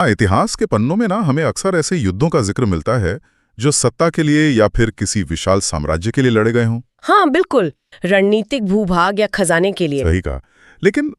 इतिहास के पन्नों में ना हमें अक्सर ऐसे युद्धों का जिक्र मिलता है जो सत्ता के लिए या फिर किसी विशाल साम्राज्य के लिए लड़े गए हों। हाँ बिल्कुल, रणनीतिक भूभाग या खजाने के लिए। सही कहा। लेकिन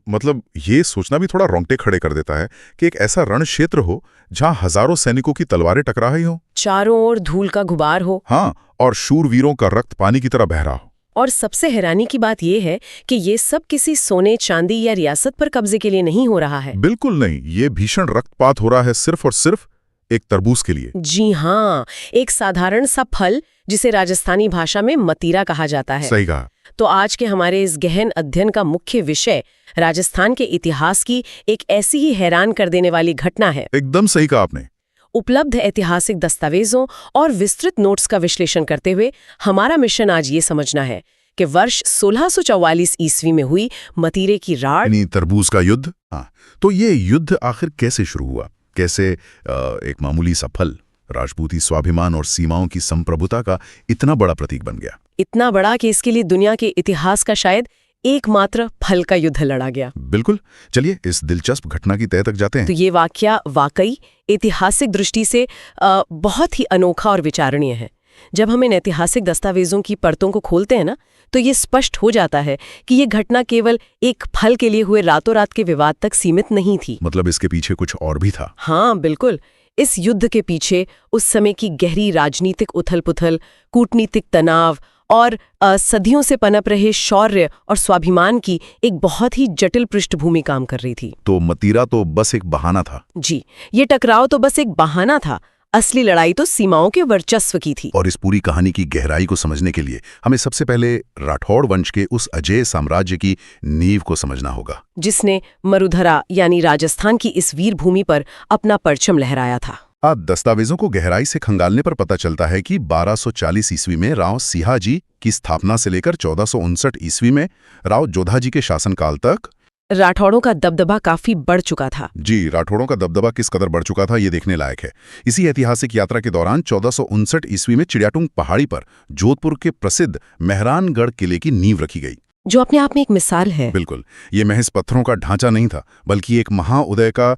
मतलब ये सोचना भी थोड़ा रोंगटे खड़े कर देता है कि एक ऐसा रण क्षेत्र हो जहां हजारों सैनिकों की तलवारें टकरा रही हो, चारों ओर धूल का गुबार हो। हाँ, और शूरवीरों का रक्त पानी की तरह बह रहा हो। और सबसे हैरानी की बात यह है कि ये सब किसी सोने चांदी या रियासत पर कब्जे के लिए नहीं हो रहा है। बिल्कुल नहीं, ये भीषण रक्तपात हो रहा है सिर्फ और सिर्फ एक तरबूज के लिए। जी हाँ, एक साधारण सा फल जिसे राजस्थानी भाषा में मतीरा कहा जाता है। सही कहा। तो आज के हमारे इस गहन अध्ययन का मुख्य विषय राजस्थान के इतिहास की एक ऐसी ही हैरान कर देने वाली घटना है। एकदम सही कहा आपने। उपलब्ध ऐतिहासिक दस्तावेजों और विस्तृत नोट्स का विश्लेषण करते हुए हमारा मिशन आज ये समझना है कि वर्ष 1644 ईस्वी में हुई मतीरे की राड़, तरबूज का युद्ध। हाँ, तो ये युद्ध आखिर कैसे शुरू हुआ? कैसे एक मामूली सा फल राजपूती स्वाभिमान और सीमाओं की संप्रभुता का इतना बड़ा प्रतीक बन गया? इतना बड़ा कि इसके लिए दुनिया के इतिहास का शायद एकमात्र फल का युद्ध लड़ा गया। बिल्कुल, चलिए इस दिलचस्प घटना की तह तक जाते हैं। तो ये वाकया वाकई ऐतिहासिक दृष्टि से बहुत ही अनोखा और विचारणीय है। जब हम इन ऐतिहासिक दस्तावेजों की परतों को खोलते हैं ना, तो ये स्पष्ट हो जाता है कि ये घटना केवल एक फल के लिए हुए रातों रात के विवाद तक सीमित नहीं थी। मतलब इसके पीछे कुछ और भी था। हाँ बिल्कुल, इस युद्ध के पीछे उस समय की गहरी राजनीतिक उथल-पुथल, कूटनीतिक तनाव और सदियों से पनप रहे शौर्य और स्वाभिमान की एक बहुत ही जटिल पृष्ठभूमि काम कर रही थी। तो मतीरा तो बस एक बहाना था। जी, ये टकराव तो बस एक बहाना था। असली लड़ाई तो सीमाओं के वर्चस्व की थी। और इस पूरी कहानी की गहराई को समझने के लिए हमें सबसे पहले राठौड़ वंश के उस अजेय साम्राज्य की नींव को समझना होगा, जिसने मरुधरा यानी राजस्थान की इस वीर भूमि पर अपना परचम लहराया था। दस्तावेजों को गहराई से खंगालने पर पता चलता है कि 1240 ईस्वी में राव सिंहाजी की स्थापना से लेकर 1459 ईस्वी में राव जोधाजी के शासनकाल तक राठौड़ों का दबदबा काफी बढ़ चुका था। जी, राठौड़ों का दबदबा किस कदर बढ़ चुका था ये देखने लायक है। इसी ऐतिहासिक यात्रा के दौरान 1459 ईस्वी में चिड़ियाटुंग पहाड़ी पर जोधपुर के प्रसिद्ध मेहरानगढ़ किले की नींव रखी गई, जो अपने आप में एक मिसाल है। बिल्कुल, ये महज पत्थरों का ढांचा नहीं था, बल्कि एक महाउदय का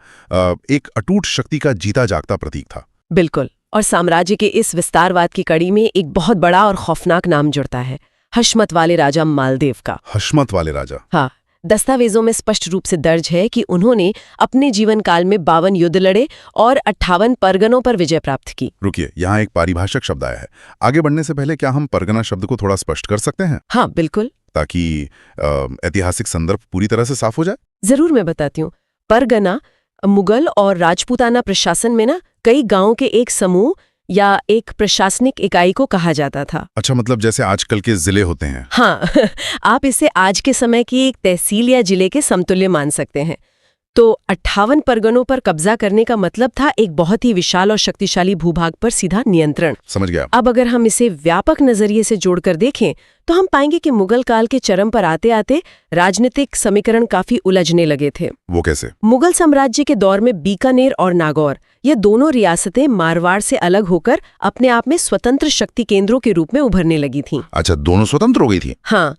एक अटूट शक्ति का जीता जागता प्रतीक था। बिल्कुल, और साम्राज्य के इस विस्तारवाद की कड़ी में एक बहुत बड़ा और खौफनाक नाम जुड़ता है, हशमत वाले राजा मालदेव का। हशमत वाले राजा? हाँ, दस्तावेजों में स्पष्ट रूप से दर्ज है कि उन्होंने अपने जीवन काल में 52 युद्ध लड़े और 58 परगनों पर विजय प्राप्त की। रुकिए, यहाँ एक पारिभाषिक शब्द आया है। आगे बढ़ने से पहले क्या हम परगना शब्द को थोड़ा स्पष्ट कर सकते हैं? हाँ बिल्कुल, ताकि ऐतिहासिक संदर्भ पूरी तरह से साफ हो जाए। जरूर, मैं बताती हूँ। परगना मुगल और राजपूताना प्रशासन में ना कई गांवों के एक समूह या एक प्रशासनिक इकाई को कहा जाता था। अच्छा, मतलब जैसे आजकल के जिले होते हैं। हाँ आप इसे आज के समय की एक तहसील या जिले के समतुल्य मान सकते हैं। तो 58 परगनों पर कब्जा करने का मतलब था एक बहुत ही विशाल और शक्तिशाली भूभाग पर सीधा नियंत्रण। समझ गया। अब अगर हम इसे व्यापक नजरिए से जोड़कर देखें तो हम पाएंगे कि मुगल काल के चरम पर आते आते राजनीतिक समीकरण काफी उलझने लगे थे। वो कैसे? मुगल साम्राज्य के दौर में बीकानेर और नागौर, ये दोनों रियासतें मारवाड़ से अलग होकर अपने आप में स्वतंत्र शक्ति केंद्रों के रूप में उभरने लगी थीं। अच्छा, दोनों स्वतंत्र हो गई थी? हाँ,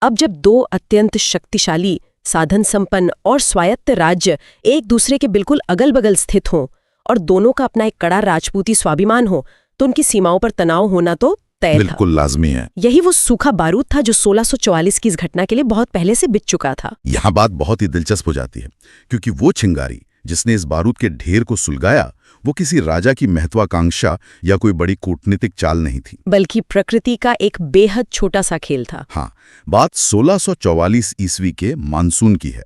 अब जब दो अत्यंत शक्तिशाली, साधन संपन्न और स्वायत्त राज्य एक दूसरे के बिल्कुल अगल बगल स्थित हों और दोनों का अपना एक कड़ा राजपूती स्वाभिमान हो, तो उनकी सीमाओं पर तनाव होना तो तय था। बिल्कुल लाजमी है। यही वो सूखा बारूद था जो 1644 की इस घटना के लिए बहुत पहले से बिछ चुका था। यहाँ बात बहुत ही दिलचस्प हो जाती है, क्योंकि वो चिंगारी जिसने इस बारूद के ढेर को सुलगाया वो किसी राजा की महत्वाकांक्षा या कोई बड़ी कूटनीतिक चाल नहीं थी, बल्कि प्रकृति का एक बेहद छोटा सा खेल था। हाँ, बात 1644 ईस्वी के मानसून की है।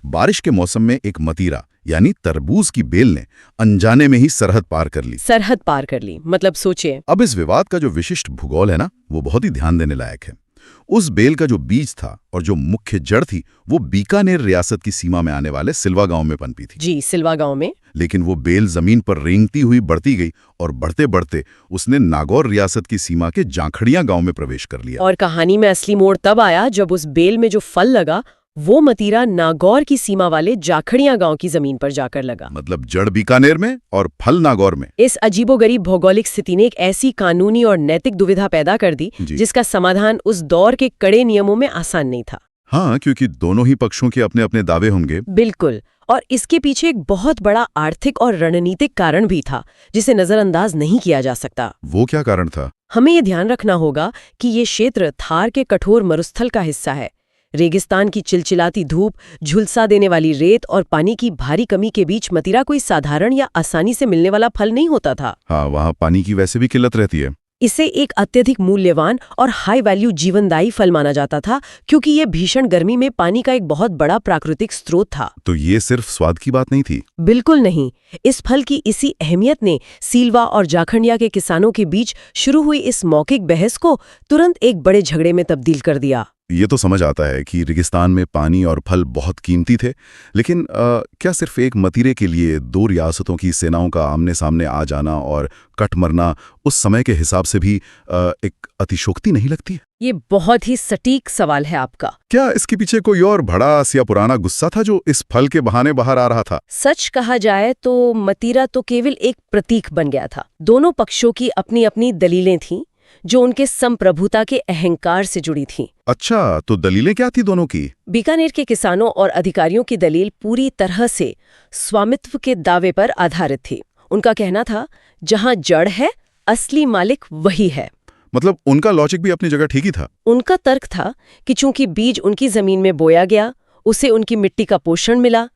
बारिश के मौसम में एक मतीरा यानी तरबूज की बेल ने अनजाने में ही सरहद पार कर ली। सरहद पार कर ली, मतलब सोचिए। अब इस विवाद का जो विशिष्ट भूगोल है ना, वो बहुत ही ध्यान देने लायक है। उस बेल का जो बीज था और जो मुख्य जड़ थी वो बीकानेर रियासत की सीमा में आने वाले सिलवा गांव में पनपी थी। जी, सिलवा गांव में। लेकिन वो बेल जमीन पर रेंगती हुई बढ़ती गई और बढ़ते बढ़ते उसने नागौर रियासत की सीमा के जाखड़िया गांव में प्रवेश कर लिया। और कहानी में असली मोड़ तब आया जब उस बेल में जो फल लगा वो मतीरा नागौर की सीमा वाले जाखड़िया गांव की जमीन पर जाकर लगा। मतलब जड़ बीकानेर में और फल नागौर में। इस अजीबोगरीब भौगोलिक स्थिति ने एक ऐसी कानूनी और नैतिक दुविधा पैदा कर दी जिसका समाधान उस दौर के कड़े नियमों में आसान नहीं था। हाँ, क्योंकि दोनों ही पक्षों के अपने अपने दावे होंगे। बिल्कुल। और इसके पीछे एक बहुत बड़ा आर्थिक और रणनीतिक कारण भी था जिसे नजरअंदाज नहीं किया जा सकता। वो क्या कारण था? हमें ये ध्यान रखना होगा कि ये क्षेत्र थार के कठोर मरुस्थल का हिस्सा है। रेगिस्तान की चिलचिलाती धूप, झुलसा देने वाली रेत और पानी की भारी कमी के बीच मदिरा कोई साधारण या आसानी से मिलने वाला फल नहीं होता था। हाँ, वहाँ पानी की वैसे भी किल्लत रहती है। इसे एक अत्यधिक मूल्यवान और हाई वैल्यू जीवनदायी फल माना जाता था क्योंकि ये भीषण गर्मी में पानी का एक बहुत बड़ा प्राकृतिक स्रोत था। तो ये सिर्फ स्वाद की बात नहीं थी? बिल्कुल नहीं। इस फल की इसी अहमियत ने सीलवा और जाखंडिया के किसानों के बीच शुरू हुई इस मौखिक बहस को तुरंत एक बड़े झगड़े में तब्दील कर दिया। ये तो समझ आता है कि रेगिस्तान में पानी और फल बहुत कीमती थे, लेकिन क्या सिर्फ एक मतीरे के लिए दो रियासतों की सेनाओं का आमने सामने आ जाना और कट मरना उस समय के हिसाब से भी एक अतिशोक्ति नहीं लगती? ये बहुत ही सटीक सवाल है आपका। क्या इसके पीछे कोई और भड़ास या पुराना गुस्सा था जो इस फल के बहाने बाहर आ रहा था? सच कहा जाए तो मतीरा तो केवल एक प्रतीक बन गया था। दोनों पक्षों की अपनी अपनी दलीलें थीं जो उनके संप्रभुता के अहंकार से जुड़ी थीं। अच्छा, तो दलीलें क्या थी दोनों की? बीकानेर के किसानों और अधिकारियों की दलील पूरी तरह से स्वामित्व के दावे पर आधारित थी। उनका कहना था, जहां जड़ है, असली मालिक वही है। मतलब उनका लॉजिक भी अपनी जगह ठीक ही था। उनका तर्क था कि चूंकि बीज उनकी जमीन में बोया गया, उसे उनकी मिट्टी का पोषण मिला,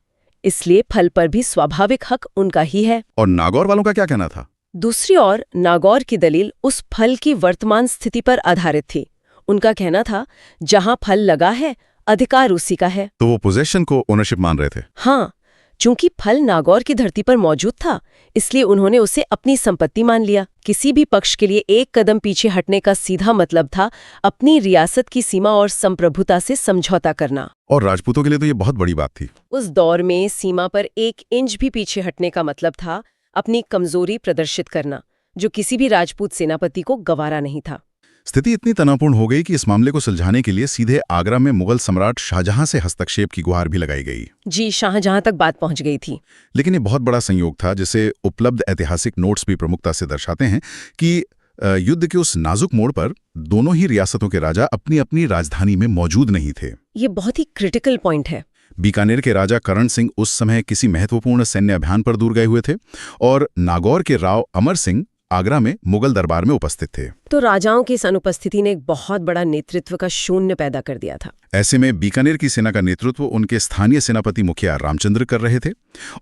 इसलिए फल पर भी स्वाभाविक हक उनका ही है। और नागौर वालों का क्या कहना था? दूसरी ओर नागौर की दलील उस फल की वर्तमान स्थिति पर आधारित थी। उनका कहना था, जहां फल लगा है, अधिकार उसी का है। तो वो पोजेशन को ओनरशिप मान रहे थे? हाँ, चूंकि फल नागौर की धरती पर मौजूद था, इसलिए उन्होंने उसे अपनी संपत्ति मान लिया। किसी भी पक्ष के लिए एक कदम पीछे हटने का सीधा मतलब था अपनी रियासत की सीमा और संप्रभुता से समझौता करना। और राजपूतों के लिए तो ये बहुत बड़ी बात थी। उस दौर में सीमा पर 1 इंच भी पीछे हटने का मतलब था अपनी कमजोरी प्रदर्शित करना, जो किसी भी राजपूत सेनापति को गवारा नहीं था। स्थिति इतनी तनावपूर्ण हो गई कि इस मामले को सुलझाने के लिए सीधे आगरा में मुगल सम्राट शाहजहां से हस्तक्षेप की गुहार भी लगाई गई। जी, शाहजहां तक बात पहुंच गई थी। लेकिन ये बहुत बड़ा संयोग था, जिसे उपलब्ध ऐतिहासिक नोट्स भी प्रमुखता से दर्शाते हैं कि युद्ध के उस नाजुक मोड़ पर दोनों ही रियासतों के राजा अपनी अपनी राजधानी में मौजूद नहीं थे। ये बहुत ही क्रिटिकल पॉइंट है। बीकानेर के राजा करण सिंह उस समय किसी महत्वपूर्ण सैन्य अभियान पर दूर गए हुए थे और नागौर के राव अमर सिंह आगरा में मुगल दरबार में उपस्थित थे। तो राजाओं की इस अनुपस्थिति ने एक बहुत बड़ा नेतृत्व का शून्य पैदा कर दिया था। ऐसे में बीकानेर की सेना का नेतृत्व उनके स्थानीय सेनापति मुखिया रामचंद्र कर रहे थे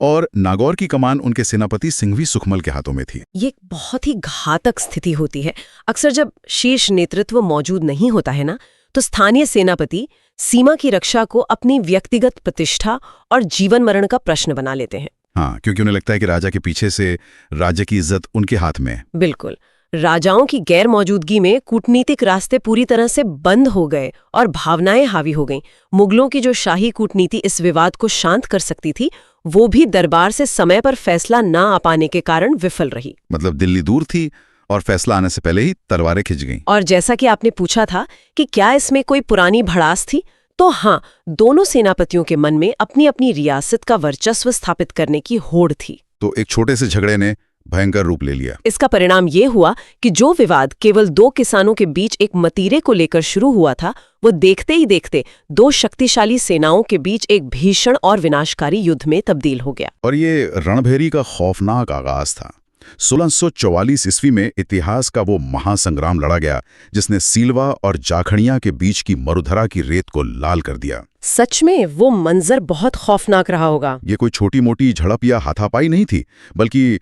और नागौर की कमान उनके सेनापति सिंघवी सुखमल के हाथों में थी। ये एक बहुत ही घातक स्थिति होती है। अक्सर जब शीर्ष नेतृत्व मौजूद नहीं होता है ना, तो स्थानीय सेनापति सीमा की रक्षा को अपनी व्यक्तिगत प्रतिष्ठा और जीवन मरण का प्रश्न बना लेते हैं। हाँ, क्योंकि उन्हें लगता है कि राजा के पीछे से राज्य की इज्जत उनके हाथ में है। बिल्कुल। राजाओं की गैर मौजूदगी में कूटनीतिक रास्ते पूरी तरह से बंद हो गए और भावनाएं हावी हो गईं। मुगलों की जो शाही कूटनीति इस विवाद को शांत कर सकती थी, वो भी दरबार से समय पर फैसला ना आ पाने के कारण विफल रही। मतलब दिल्ली दूर थी और फैसला आने से पहले ही तलवारें खिंच गईं। और जैसा कि आपने पूछा था कि क्या इसमें कोई पुरानी भड़ास थी, तो हाँ, दोनों सेनापतियों के मन में अपनी अपनी रियासत का वर्चस्व स्थापित करने की होड़ थी। तो एक छोटे से झगड़े ने भयंकर रूप ले लिया। इसका परिणाम ये हुआ कि जो विवाद केवल 2 किसानों के बीच एक मतीरे को लेकर शुरू हुआ था, वो देखते ही देखते 2 शक्तिशाली सेनाओं के बीच एक भीषण और विनाशकारी युद्ध में तब्दील हो गया। और ये रणभेरी का खौफनाक आगाज था। 1644 ईस्वी में इतिहास का वो महासंग्राम लड़ा गया जिसने सीलवा और जाखड़िया के बीच की मरुधरा की रेत को लाल कर दिया। सच में वो मंजर बहुत खौफनाक रहा होगा। ये कोई छोटी मोटी झड़प या हाथापाई नहीं थी, बल्कि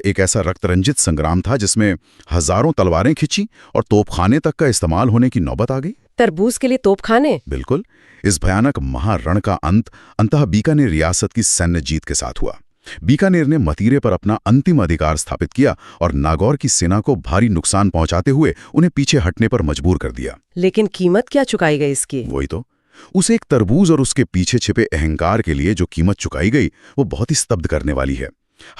एक ऐसा रक्तरंजित संग्राम था जिसमें हजारों तलवारें खिंची और तोपखाने तक का इस्तेमाल होने की नौबत आ गई। तरबूज के लिए तोपखाने? बिल्कुल। इस भयानक महारण का अंत अंततः बीकानेर रियासत की सैन्य जीत के साथ हुआ। बीकानेर ने मतीरे पर अपना अंतिम अधिकार स्थापित किया और नागौर की सेना को भारी नुकसान पहुंचाते हुए उन्हें पीछे हटने पर मजबूर कर दिया। लेकिन कीमत क्या चुकाई गई इसकी? वही तो। उसे एक तरबूज और उसके पीछे छिपे अहंकार के लिए जो कीमत चुकाई गई, वो बहुत ही स्तब्ध करने वाली है।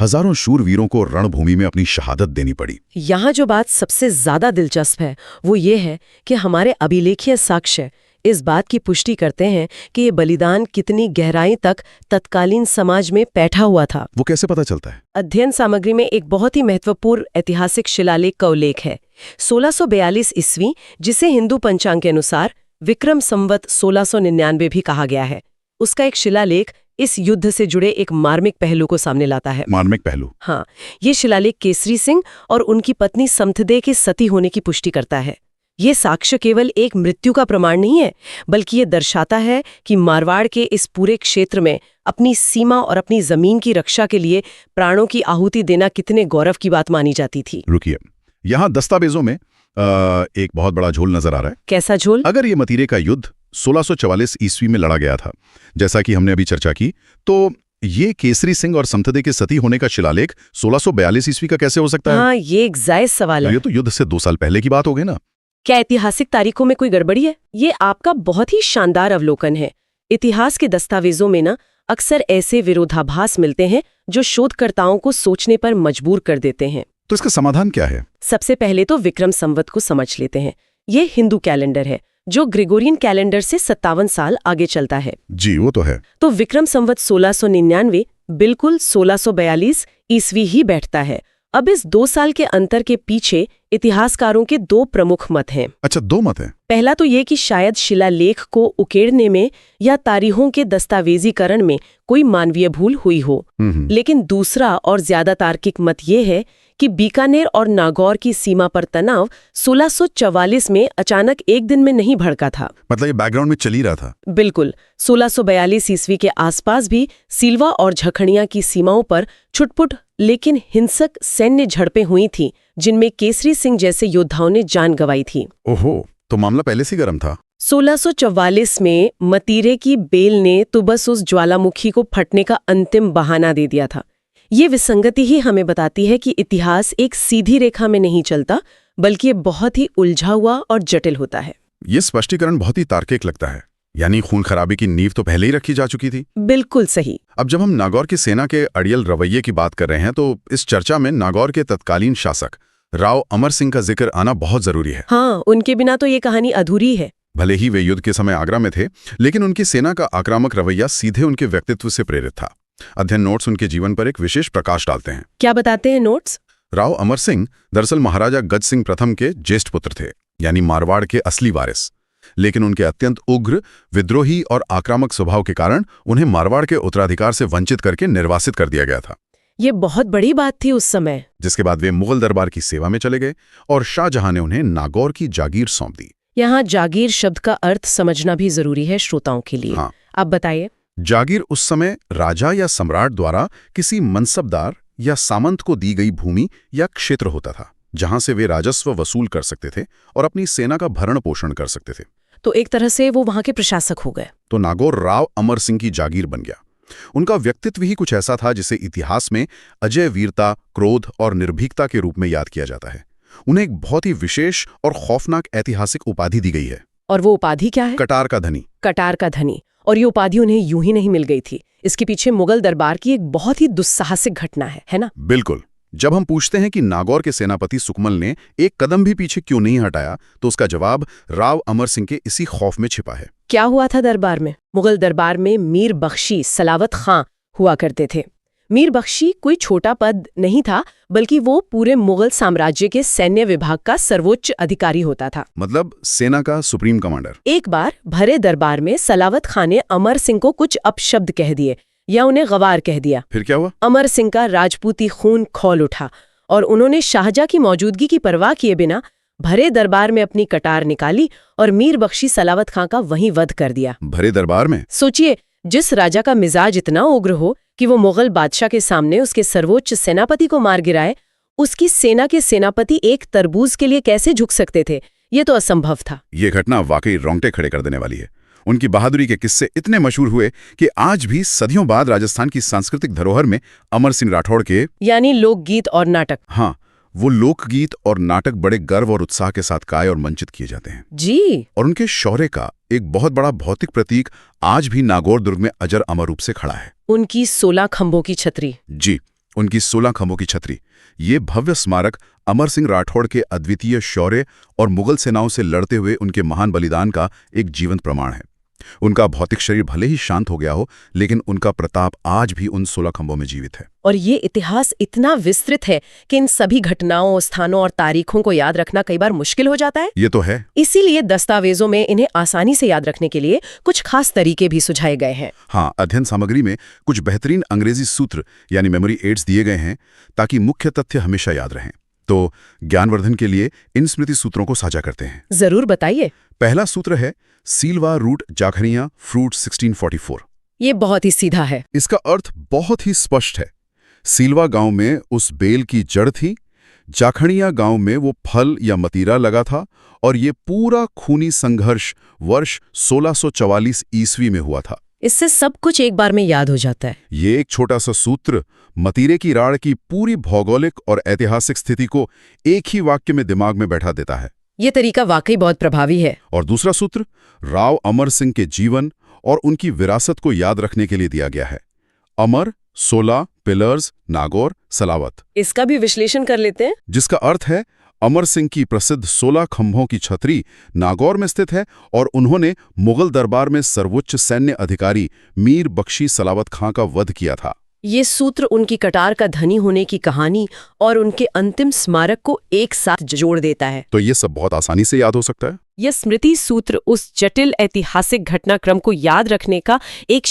हजारों शूरवीरों को रणभूमि में अपनी शहादत देनी पड़ी। यहाँ जो बात सबसे ज्यादा दिलचस्प है, वो ये है कि हमारे अभिलेखीय साक्ष्य इस बात की पुष्टि करते हैं कि ये बलिदान कितनी गहराई तक तत्कालीन समाज में बैठा हुआ था। वो कैसे पता चलता है? अध्ययन सामग्री में एक बहुत ही महत्वपूर्ण ऐतिहासिक शिलालेख का उल्लेख है। 1642 ईस्वी, जिसे हिंदू पंचांग के अनुसार विक्रम संवत 1699 भी कहा गया है। उसका एक शिलालेख इस युद्ध से जुड़े एक मार्मिक पहलू को सामने लाता है। मार्मिक पहलू? हाँ, ये शिलालेख केसरी सिंह और उनकी पत्नी समथदे के सती होने की पुष्टि करता है। ये साक्ष्य केवल एक मृत्यु का प्रमाण नहीं है, बल्कि ये दर्शाता है कि मारवाड़ के इस पूरे क्षेत्र में अपनी सीमा और अपनी जमीन की रक्षा के लिए प्राणों की आहुति देना कितने गौरव की बात मानी जाती थी। रुकिए, यहाँ दस्तावेजों में एक बहुत बड़ा झोल नजर आ रहा है। कैसा झोल? अगर ये मतीरे का युद्ध 1644 ईस्वी में लड़ा गया था, जैसा कि हमने अभी चर्चा की, तो ये केसरी सिंह और समथदे के सती होने का शिलालेख 1642 ईस्वी का कैसे हो सकता है? हाँ, ये एक जायज सवाल है। ये तो युद्ध से 2 साल पहले की बात हो गई ना। क्या ऐतिहासिक तारीखों में कोई गड़बड़ी है? ये आपका बहुत ही शानदार अवलोकन है। इतिहास के दस्तावेजों में ना अक्सर ऐसे विरोधाभास मिलते हैं जो शोधकर्ताओं को सोचने पर मजबूर कर देते हैं। तो इसका समाधान क्या है? सबसे पहले तो विक्रम संवत को समझ लेते हैं। ये हिंदू कैलेंडर है जो ग्रेगोरियन कैलेंडर से 57 साल आगे चलता है। जी, वो तो है। तो विक्रम संवत 1699 बिल्कुल 1642 ईस्वी ही बैठता है। अब इस 2 साल के अंतर के पीछे इतिहासकारों के 2 प्रमुख मत हैं। अच्छा, 2 मत हैं। पहला तो ये कि शायद शिलालेख को उकेड़ने में या तारीखों के दस्तावेजीकरण में कोई मानवीय भूल हुई हो। लेकिन दूसरा और ज्यादा तार्किक मत ये है कि बीकानेर और नागौर की सीमा पर तनाव 1644 में अचानक एक दिन में नहीं भड़का था। मतलब ये बैकग्राउंड में चल ही रहा था। बिल्कुल। 1642 ईस्वी के आसपास भी सिलवा और झखड़िया की सीमाओं पर छुटपुट लेकिन हिंसक सैन्य झड़पें हुई थीं, जिनमें केसरी सिंह जैसे योद्धाओं ने जान गंवाई थी। ओहो, तो मामला पहले से गर्म था। 1644 में मतीरे की बेल ने तो बस उस ज्वालामुखी को फटने का अंतिम बहाना दे दिया था। ये विसंगति ही हमें बताती है कि इतिहास एक सीधी रेखा में नहीं चलता, बल्कि ये बहुत ही उलझा हुआ और जटिल होता है। ये स्पष्टीकरण बहुत ही तार्किक लगता है। यानी खून खराबे की नींव तो पहले ही रखी जा चुकी थी। बिल्कुल सही। अब जब हम नागौर की सेना के अड़ियल रवैये की बात कर रहे हैं, तो इस चर्चा में नागौर के तत्कालीन शासक राव अमर सिंह का जिक्र आना बहुत जरूरी है। हाँ, उनके बिना तो ये कहानी अधूरी है। भले ही वे युद्ध के समय आगरा में थे, लेकिन उनकी सेना का आक्रामक रवैया सीधे उनके व्यक्तित्व से प्रेरित था। अध्ययन नोट्स उनके जीवन पर एक विशेष प्रकाश डालते हैं। क्या बताते हैं नोट्स? राव अमर सिंह दरअसल महाराजा गज सिंह प्रथम के ज्येष्ठ पुत्र थे, यानी मारवाड़ के असली वारिस। लेकिन उनके अत्यंत उग्र, विद्रोही और आक्रामक स्वभाव के कारण उन्हें मारवाड़ के उत्तराधिकार से वंचित करके निर्वासित कर दिया गया था। ये बहुत बड़ी बात थी उस समय। जिसके बाद वे मुगल दरबार की सेवा में चले गए और शाहजहां ने उन्हें नागौर की जागीर सौंप दी। यहाँ जागीर शब्द का अर्थ समझना भी जरूरी है श्रोताओं के लिए। हाँ। आप बताइए। जागीर उस समय राजा या सम्राट द्वारा किसी मनसबदार या सामंत को दी गई भूमि या क्षेत्र होता था, जहां से वे राजस्व वसूल कर सकते थे और अपनी सेना का भरण पोषण कर सकते थे। तो एक तरह से वो वहां के प्रशासक हो गए। तो नागौर राव अमर सिंह की जागीर बन गया। उनका व्यक्तित्व ही कुछ ऐसा था जिसे इतिहास में अजय वीरता, क्रोध और निर्भीकता के रूप में याद किया जाता है। उन्हें एक बहुत ही विशेष और खौफनाक ऐतिहासिक उपाधि दी गई है। और वो उपाधि क्या है? कटार का धनी। कटार का धनी। और ये उपाधि उन्हें यूं ही नहीं मिल गई थी। इसके पीछे मुगल दरबार की एक बहुत ही दुस्साहसिक घटना है ना? बिल्कुल। जब हम पूछते हैं कि नागौर के सेनापति सुकमल ने एक कदम भी पीछे क्यों नहीं हटाया, तो उसका जवाब राव अमर सिंह के इसी खौफ में छिपा है। क्या हुआ था दरबार में? मुगल दरबार में मीर बख्शी सलावत खां हुआ करते थे। मीर बख्शी कोई छोटा पद नहीं था, बल्कि वो पूरे मुगल साम्राज्य के सैन्य विभाग का सर्वोच्च अधिकारी होता था। मतलब सेना का सुप्रीम कमांडर। एक बार भरे दरबार में सलावत खां ने अमर सिंह को कुछ अपशब्द कह दिए या उन्हें गवार कह दिया। फिर क्या हुआ? अमर सिंह का राजपूती खून खौल उठा और उन्होंने शाहजहां की मौजूदगी की परवाह किए बिना भरे दरबार में अपनी कटार निकाली और मीर बख्शी सलावत खां का वहीं वध कर दिया। भरे दरबार में? सोचिए, जिस राजा का मिजाज इतना उग्र हो कि वो मुगल बादशाह के सामने उसके सर्वोच्च सेनापति को मार गिराए, उसकी सेना के सेनापति एक तरबूज के लिए कैसे झुक सकते थे? ये तो असंभव था। ये घटना वाकई रोंगटे खड़े कर देने वाली है। उनकी बहादुरी के किस्से इतने मशहूर हुए कि आज भी सदियों बाद राजस्थान की सांस्कृतिक धरोहर में अमर सिंह राठौड़ के यानी लोकगीत और नाटक। हाँ, वो लोकगीत और नाटक बड़े गर्व और उत्साह के साथ गाए और मंचित किए जाते हैं। जी। और उनके शौर्य का एक बहुत बड़ा भौतिक प्रतीक आज भी नागौर दुर्ग में अजर अमर रूप से खड़ा है। उनकी 16 खंभों की छतरी। जी, उनकी 16 खंभों की छतरी। ये भव्य स्मारक अमर सिंह राठौड़ के अद्वितीय शौर्य और मुगल सेनाओं से लड़ते हुए उनके महान बलिदान का एक जीवंत प्रमाण है। उनका भौतिक शरीर भले ही शांत हो गया हो, लेकिन उनका प्रताप आज भी उन 16 खंभों में जीवित है। और ये इतिहास इतना विस्तृत है कि इन सभी घटनाओं, स्थानों और तारीखों को याद रखना कई बार मुश्किल हो जाता है। ये तो है। इसीलिए दस्तावेजों में इन्हें आसानी से याद रखने के लिए कुछ खास तरीके भी सुझाए गए हैं। हाँ, अध्ययन सामग्री में कुछ बेहतरीन अंग्रेजी सूत्र यानी मेमोरी एड्स दिए गए हैं ताकि मुख्य तथ्य हमेशा याद रहें। तो ज्ञानवर्धन के लिए इन स्मृति सूत्रों को साझा करते हैं। जरूर बताइए। पहला सूत्र है सीलवा रूट जाखनिया फ्रूट 1644। ये बहुत ही सीधा है। इसका अर्थ बहुत ही स्पष्ट है। सीलवा गांव में उस बेल की जड़ थी, जाखनिया गांव में वो फल या मतीरा लगा था, और ये पूरा खूनी संघर्ष वर्ष 1644 ईस्वी में हुआ था। इससे सब कुछ एक बार में याद हो जाता है। ये एक छोटा सा सूत्र मतीरे की राड़ की पूरी भौगोलिक और ऐतिहासिक स्थिति को एक ही वाक्य में दिमाग में बैठा देता है। ये तरीका वाकई बहुत प्रभावी है। और दूसरा सूत्र राव अमर सिंह के जीवन और उनकी विरासत को याद रखने के लिए दिया गया है। अमर, 16, पिलर्स, नागौर, सलावत। इसका भी विश्लेषण कर लेते हैं। जिसका अर्थ है अमर सिंह की प्रसिद्ध 16 खंभों की छतरी नागौर में स्थित है, और उन्होंने मुगल दरबार में सर्वोच्च सैन्य अधिकारी मीर बख्शी सलावत खां का वध किया था। ये सूत्र उनकी कटार का धनी होने की कहानी और उनके अंतिम स्मारक को एक साथ जोड़ देता है। तो ये सब बहुत आसानी से याद हो सकता है। यह स्मृति सूत्र उस जटिल ऐतिहासिक घटनाक्रम को याद रखने का एक